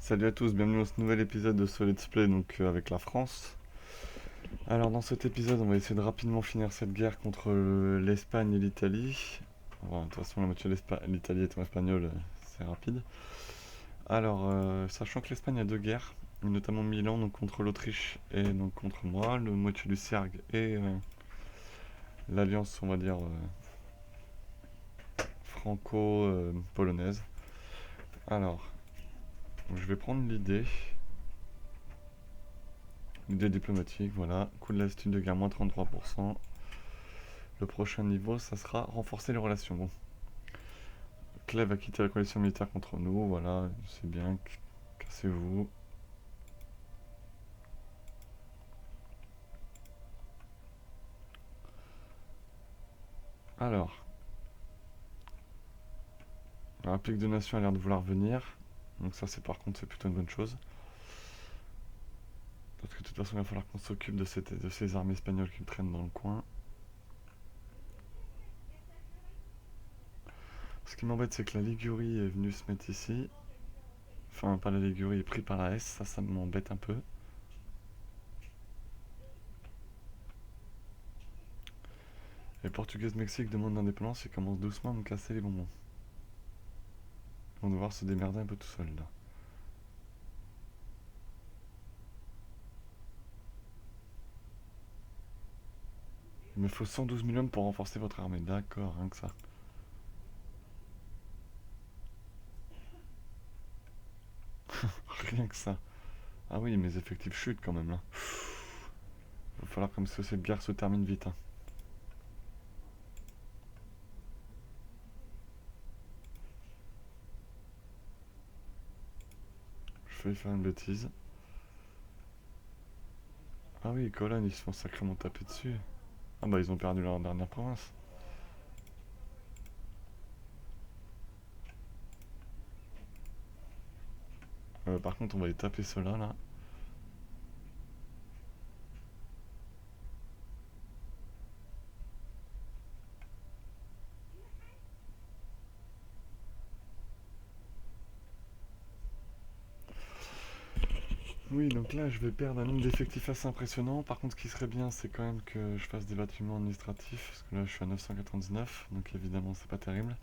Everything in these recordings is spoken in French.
Salut à tous, bienvenue dans ce nouvel épisode de ce Let's Play donc avec la France. Alors dans cet épisode on va essayer de rapidement finir cette guerre contre l'Espagne et l'Italie. Bon, de toute façon la moitié de l'Italie étant espagnole, c'est rapide. Alors sachant que l'Espagne a deux guerres, notamment Milan donc contre l'Autriche et donc contre moi, le moitié du Sergue et l'alliance on va dire franco-polonaise. Alors je vais prendre l'idée diplomatique, voilà. Coût de l'attitude de guerre, moins 33%. Le prochain niveau, ça sera renforcer les relations. Bon. Clèves a quitté la coalition militaire contre nous, voilà, c'est bien. Cassez-vous. Alors. La République de Nation a l'air de vouloir venir. Donc ça, c'est par contre, c'est plutôt une bonne chose. Parce que de toute façon, il va falloir qu'on s'occupe de ces armées espagnoles qui me traînent dans le coin. Ce qui m'embête, c'est que la Ligurie est venue se mettre ici. Enfin, pas la Ligurie, est pris par la S, ça m'embête un peu. Les Portugais de Mexique demandent l'indépendance et commencent doucement à me casser les bonbons. Ils vont devoir se démerder un peu tout seuls là. Il me faut 112 000 hommes pour renforcer votre armée. D'accord, rien que ça. Rien que ça. Ah oui, mes effectifs chutent quand même là. Il va falloir comme ça cette guerre se termine vite. Hein. Je vais faire une bêtise. Ah oui, Cologne, ils se font sacrément taper dessus. Ah bah ils ont perdu leur dernière province. Par contre, on va les taper ceux-là là. Oui, donc là je vais perdre un nombre d'effectifs assez impressionnant. Par contre, ce qui serait bien, c'est quand même que je fasse des bâtiments administratifs. Parce que là je suis à 999, donc évidemment c'est pas terrible.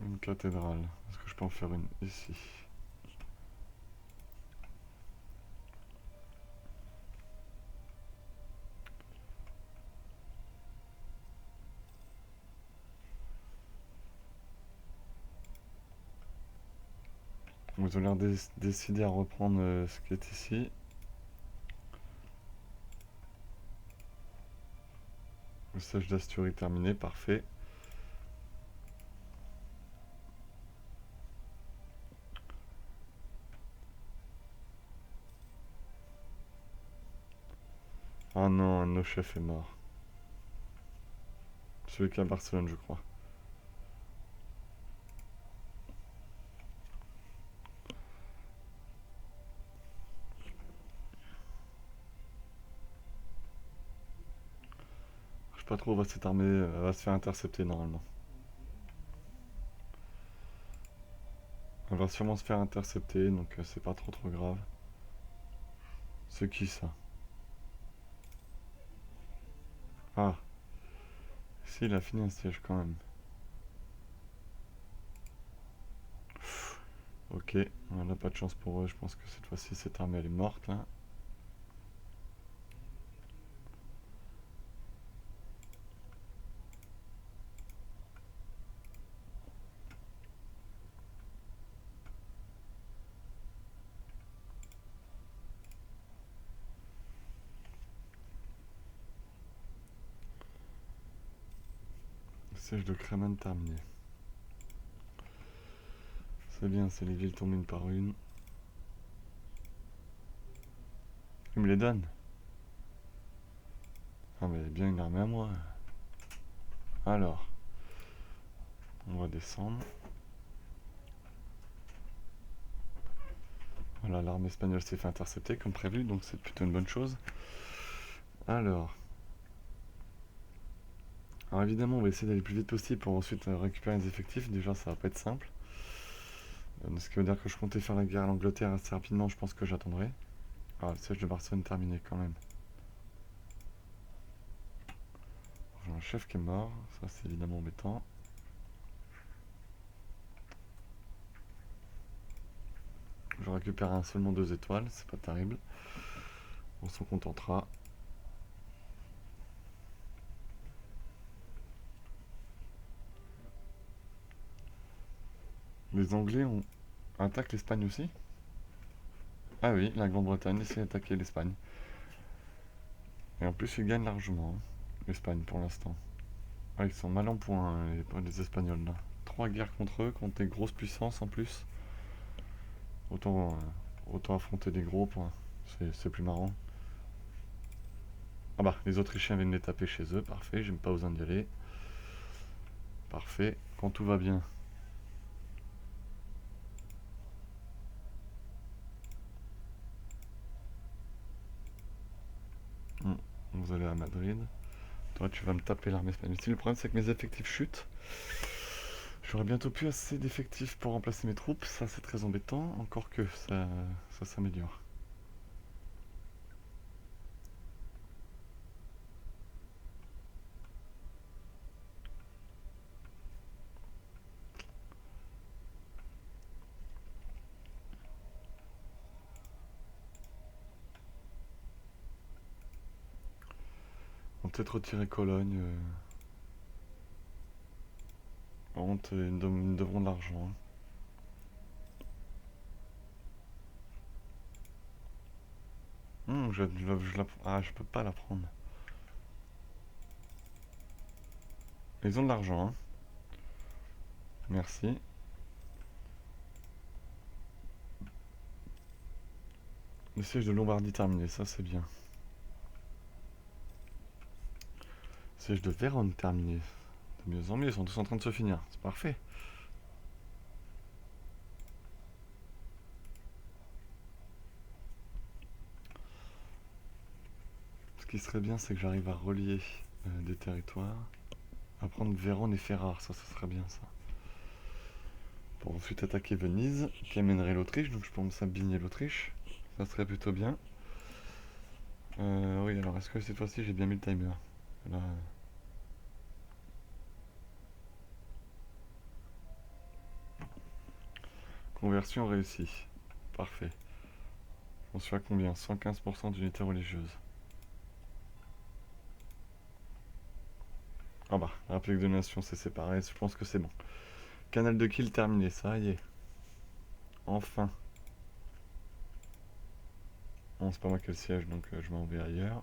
Une cathédrale. Est-ce que je peux en faire une ici? Ils ont l'air décidés à reprendre ce qui est ici. Le siège d'Asturie terminé, parfait. Ah non, un de nos chefs est mort. Celui qui est à Barcelone, je crois. Je sais pas trop où va cette armée, va se faire intercepter normalement. Elle va sûrement se faire intercepter, donc c'est pas trop grave. C'est qui ça? Ah, si, il a fini un siège quand même. Ok, on n'a pas de chance pour eux, je pense que cette fois-ci cette armée elle est morte là. Le siège de Kremen terminé. C'est bien, c'est les villes tombent une par une. Il me les donne. Ah mais bien une armée à moi. Alors, on va descendre. Voilà, l'armée espagnole s'est fait intercepter comme prévu, donc c'est plutôt une bonne chose. Alors, évidemment, on va essayer d'aller le plus vite possible pour ensuite récupérer les effectifs. Déjà, ça va pas être simple. Ce qui veut dire que je comptais faire la guerre à l'Angleterre assez rapidement, je pense que j'attendrai. Ah, le siège de Barcelone terminé quand même. J'ai un chef qui est mort, ça c'est évidemment embêtant. Je récupère seulement 2 étoiles, c'est pas terrible. On s'en contentera. Les Anglais attaquent l'Espagne aussi? Ah oui, la Grande-Bretagne essaie d'attaquer l'Espagne. Et en plus, ils gagnent largement, hein, l'Espagne pour l'instant. Ah, ils sont mal en point, hein, les Espagnols là. 3 guerres contre eux, contre des grosses puissances en plus. Autant affronter des gros points, c'est plus marrant. Ah bah, les Autrichiens viennent les taper chez eux, parfait, j'ai même pas besoin d'y aller. Parfait, quand tout va bien. Vous allez à Madrid. Toi, tu vas me taper l'armée espagnole. Si le problème, c'est que mes effectifs chutent. J'aurais bientôt plus assez d'effectifs pour remplacer mes troupes. Ça, c'est très embêtant. Encore que ça s'améliore. On va peut-être retirer Cologne. Par contre, ils me devront de l'argent, hein. Je peux pas la prendre. Ils ont de l'argent, hein. Merci. Le siège de Lombardie terminé, ça c'est bien. Le siège de Vérone terminé. De mieux en mieux, ils sont tous en train de se finir. C'est parfait. Ce qui serait bien, c'est que j'arrive à relier des territoires. À prendre Vérone et Ferrare, ça serait bien ça. Pour ensuite attaquer Venise, qui amènerait l'Autriche, donc je pense abigner l'Autriche. Ça serait plutôt bien. Oui, alors est-ce que cette fois-ci j'ai bien mis le timer? Là, conversion réussie. Parfait. On se fait à combien? 115% d'unités religieuses. Ah bah, République de Nation c'est séparé, je pense que c'est bon. Canal de Kiel terminé, ça y est. Enfin. Bon, c'est pas moi qui ai le siège, donc je m'en vais ailleurs.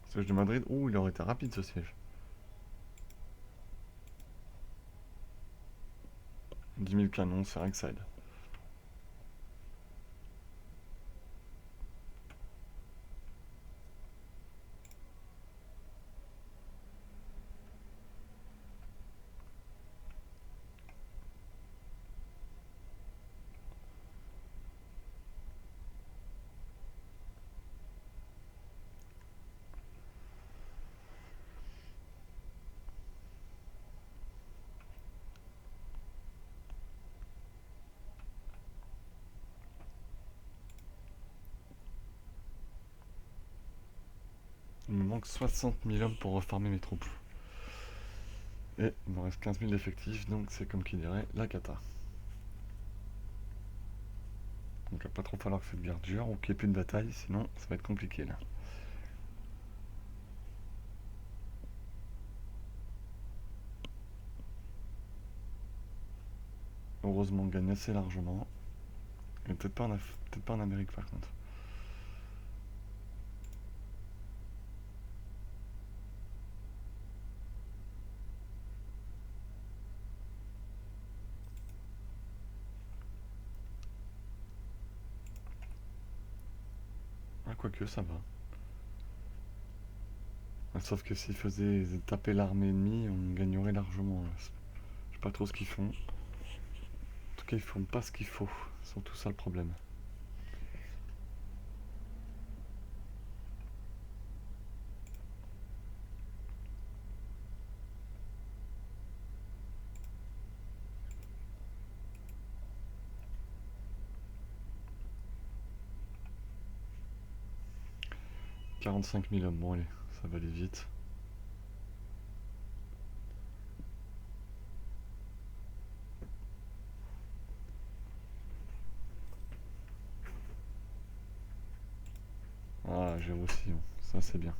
Siège de Madrid, ouh, il aurait été rapide ce siège. 10 000 canons, c'est vrai que ça aide. Il me manque 60 000 hommes pour reformer mes troupes. Et il me reste 15 000 d'effectifs, donc c'est comme qui dirait la cata. Donc il va pas trop falloir que cette guerre dure ou qu'il n'y ait plus de bataille, sinon ça va être compliqué là. Heureusement on gagne assez largement. Mais peut-être pas en Amérique par contre. Ah, quoique, ça va. Sauf que s'ils faisaient taper l'armée ennemie, on gagnerait largement, là. Je sais pas trop ce qu'ils font. En tout cas, ils font pas ce qu'il faut. C'est surtout ça le problème. « 45 000 hommes, bon allez, ça va aller vite. Ah, j'ai aussi, bon. Ça c'est bien.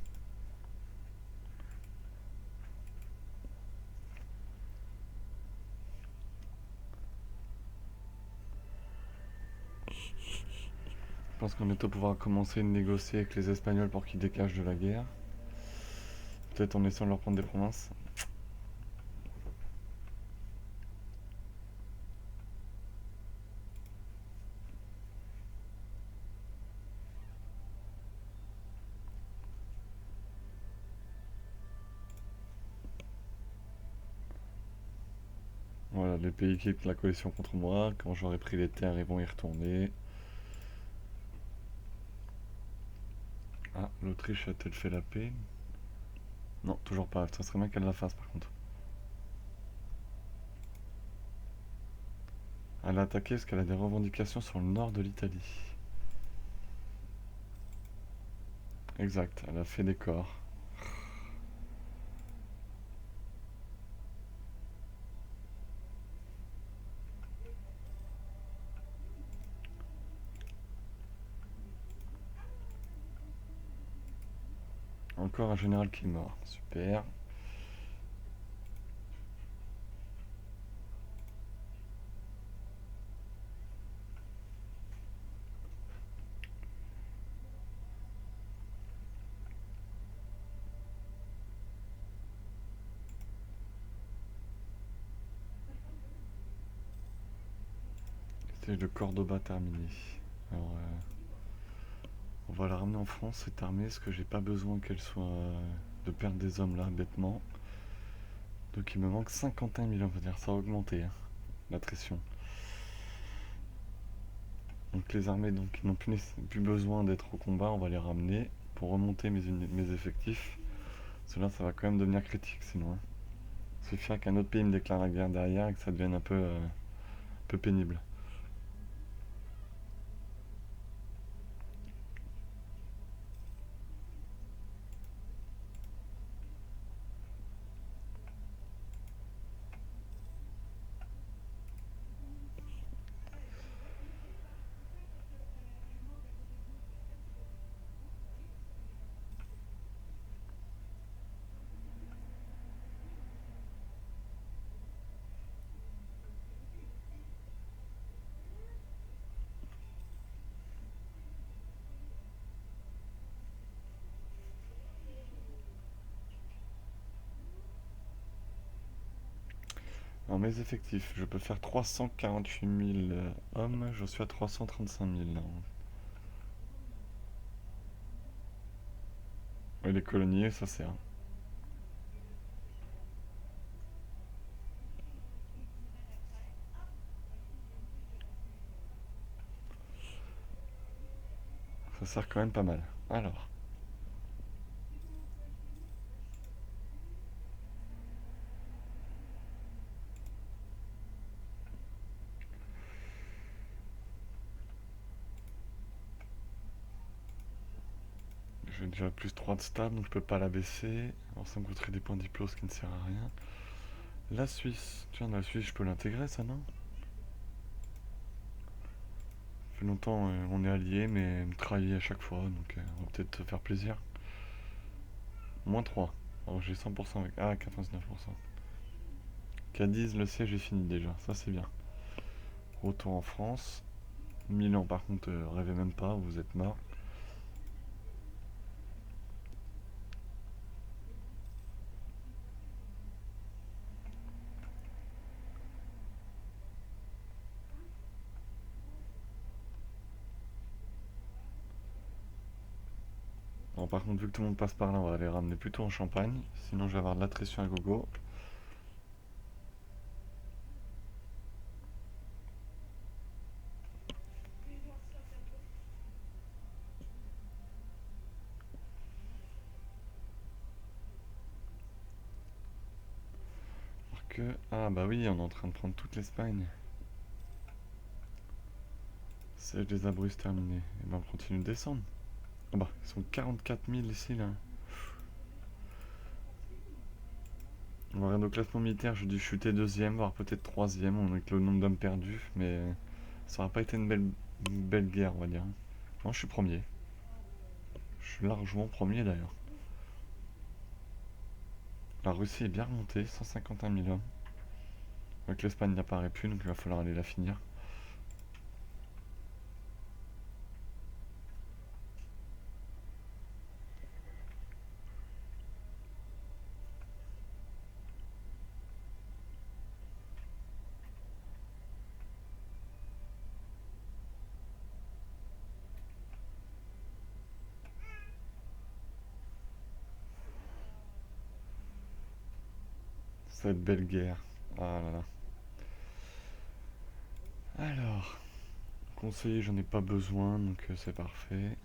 Je pense qu'on bientôt pouvoir commencer à négocier avec les Espagnols pour qu'ils dégagent de la guerre. Peut-être en essayant de leur prendre des provinces. Voilà, les pays qui quittent la coalition contre moi, quand j'aurai pris les terres, ils vont y retourner. Ah, l'Autriche a-t-elle fait la paix? Non, toujours pas. Ça serait bien qu'elle la fasse par contre. Elle a attaqué parce qu'elle a des revendications sur le nord de l'Italie. Exact, elle a fait des corps. Encore un général qui est mort. Super. Siège de Cordoba terminé. Alors, on va la ramener en France, cette armée, parce que j'ai pas besoin qu'elle soit... de perdre des hommes là, bêtement. Donc il me manque 51 000, on va dire, ça a augmenté, hein, l'attrition. Donc les armées donc, qui n'ont plus besoin d'être au combat, on va les ramener pour remonter mes effectifs. Cela, ça va quand même devenir critique sinon, hein. Il suffira qu'un autre pays me déclare la guerre derrière et que ça devienne un peu pénible. Alors mes effectifs, je peux faire 348 000 hommes, je suis à 335 000 là. Et les colonies, ça sert. Ça sert quand même pas mal. Alors, j'ai déjà plus 3 de stable, donc je peux pas la baisser. Alors ça me coûterait des points diplôme, ce qui ne sert à rien. La Suisse, tiens, la Suisse, je peux l'intégrer ça, non? Ça fait longtemps, on est alliés, mais me trahit à chaque fois, donc on va peut-être se faire plaisir. Moins 3. Alors j'ai 100% avec... Ah, 99%. Cadiz, le siège est fini déjà, ça c'est bien. Retour en France. Milan par contre, rêvez même pas, vous êtes mort. Bon, par contre, vu que tout le monde passe par là, on va les ramener plutôt en Champagne. Sinon, je vais avoir de l'attrition à gogo. Alors que... Ah bah oui, on est en train de prendre toute l'Espagne. Siège des Abruzzes terminé. Et ben on continue de descendre. Ah bah, ils sont 44 000 ici, là. On va regarder au classement militaire, j'ai dû chuter deuxième, voire peut-être troisième, avec le nombre d'hommes perdus, mais ça n'aura pas été une belle guerre, on va dire. Non, je suis premier. Je suis largement premier d'ailleurs. La Russie est bien remontée, 151 000 hommes. Donc l'Espagne n'apparaît plus, donc il va falloir aller la finir. Ça va être belle guerre. Ah là là. Alors, conseiller, j'en ai pas besoin, donc c'est parfait.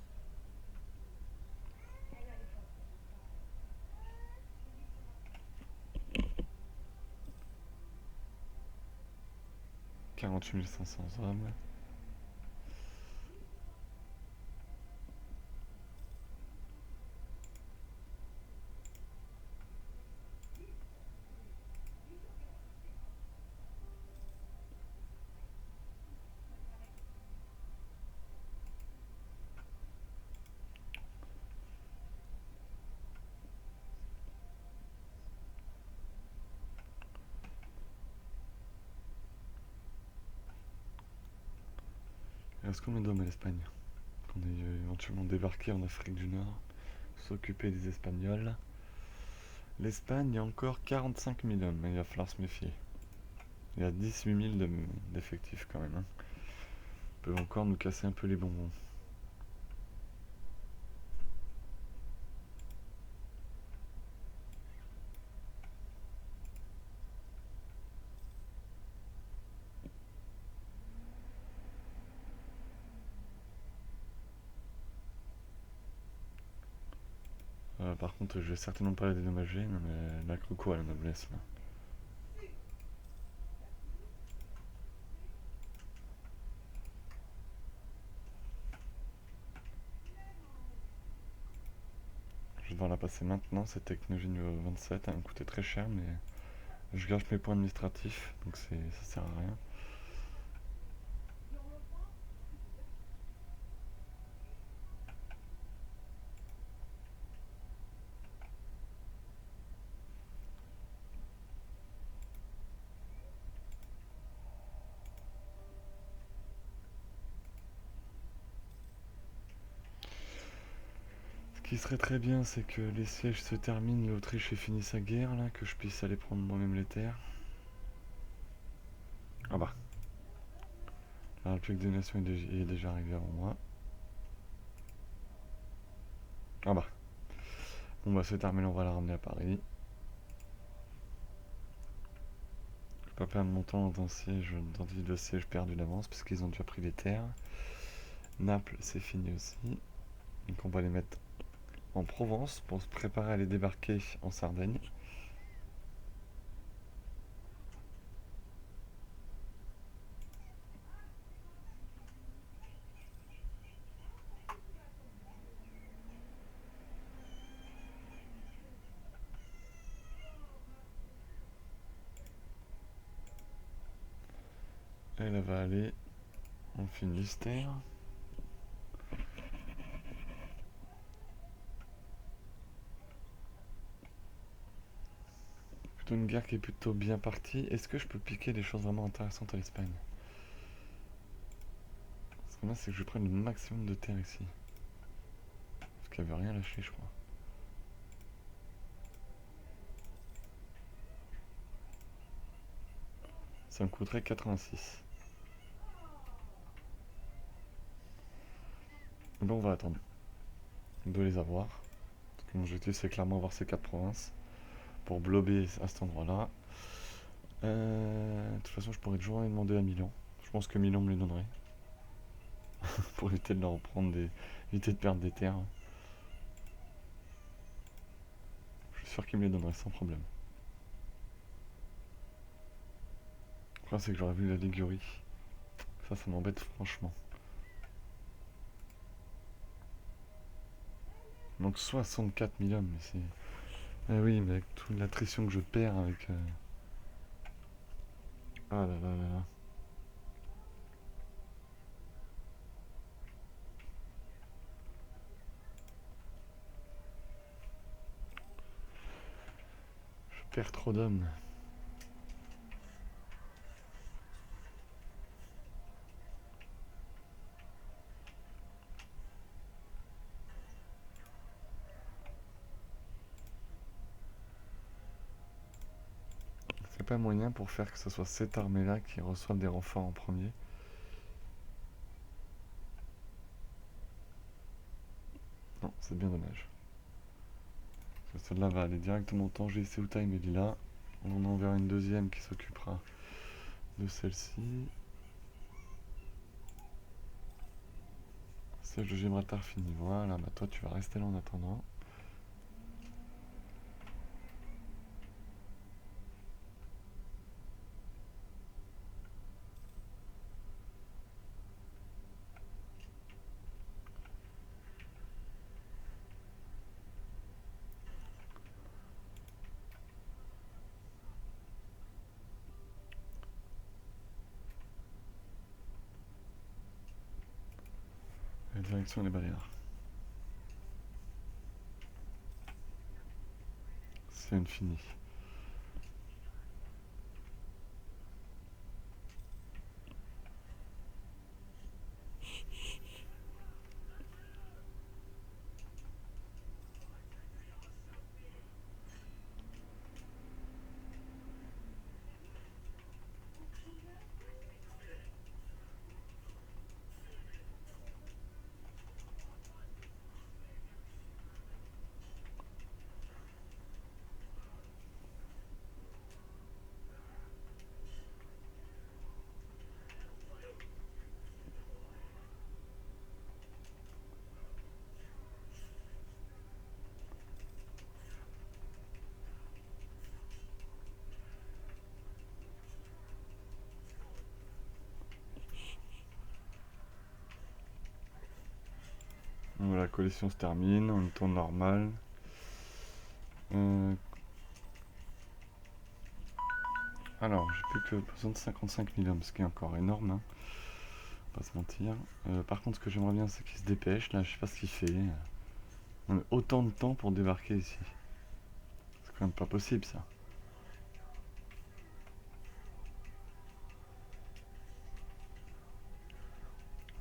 « 48 500 hommes. Il reste combien d'hommes à l'Espagne? On est éventuellement débarqué en Afrique du Nord, s'occuper des Espagnols. L'Espagne, il y a encore 45 000 hommes, mais il va falloir se méfier. Il y a 18 000 d'effectifs quand même. Hein. Ils peuvent encore nous casser un peu les bonbons. Par contre, je vais certainement pas la dédommager, non, mais la croco à la noblesse là. Je vais devoir la passer maintenant, cette technologie niveau 27, elle va me coûter très cher, mais je gâche mes points administratifs, donc ça sert à rien. Ce qui serait très bien, c'est que les sièges se terminent, l'Autriche ait fini sa guerre, là, que je puisse aller prendre moi-même les terres. Ah bah, la République des Nations est déjà arrivée avant moi. Ah bah, bon bah cette armée-là, on va la ramener à Paris. Je vais pas perdre mon temps dans un siège, dans des sièges perdus d'avance, parce qu'ils ont déjà pris les terres. Naples, c'est fini aussi. Donc on va les mettre en Provence pour se préparer à les débarquer en Sardaigne. Elle va aller en Finistère. Plutôt une guerre qui est plutôt bien partie. Est-ce que je peux piquer des choses vraiment intéressantes à l'Espagne? Ce qu'on a, c'est que je prenne le maximum de terre ici. Parce qu'elle veut rien lâcher, je crois. Ça me coûterait 86. Bon, on va attendre. de les avoir. Donc, mon objectif c'est clairement avoir ces 4 provinces pour blober à cet endroit-là. De toute façon, je pourrais toujours aller demander à Milan. Je pense que Milan me les donnerait. Pour éviter de leur reprendre éviter de perdre des terres. Je suis sûr qu'ils me les donneraient sans problème. Le problème c'est que j'aurais vu la Ligurie. Ça m'embête franchement. Donc 64 000 hommes, mais c'est... Ah oui, mais avec toute l'attrition que je perds avec... Ah là là là là. Je perds trop d'hommes. C'est pas moyen pour faire que ce soit cette armée-là qui reçoive des renforts en premier. Non, c'est bien dommage. Parce que celle-là va aller directement au Tanger, Ceuta et Melilla. On en enverra une deuxième qui s'occupera de celle-ci. Siège de Gibraltar fini. Voilà, bah toi tu vas rester là en attendant. La direction des Baléares. C'est une finie. Voilà, la coalition se termine, on tourne normal. Alors, j'ai plus que besoin de 55 000 hommes, ce qui est encore énorme, hein. Pas se mentir. Par contre, ce que j'aimerais bien, c'est qu'il se dépêche. Là, je sais pas ce qu'il fait. On a autant de temps pour débarquer ici. C'est quand même pas possible, ça.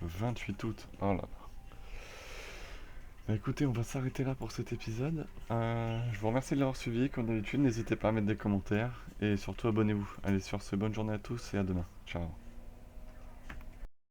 28 août. Oh là là. Bah écoutez, on va s'arrêter là pour cet épisode. Je vous remercie de l'avoir suivi. Comme d'habitude, n'hésitez pas à mettre des commentaires. Et surtout, abonnez-vous. Allez, sur ce, bonne journée à tous et à demain. Ciao.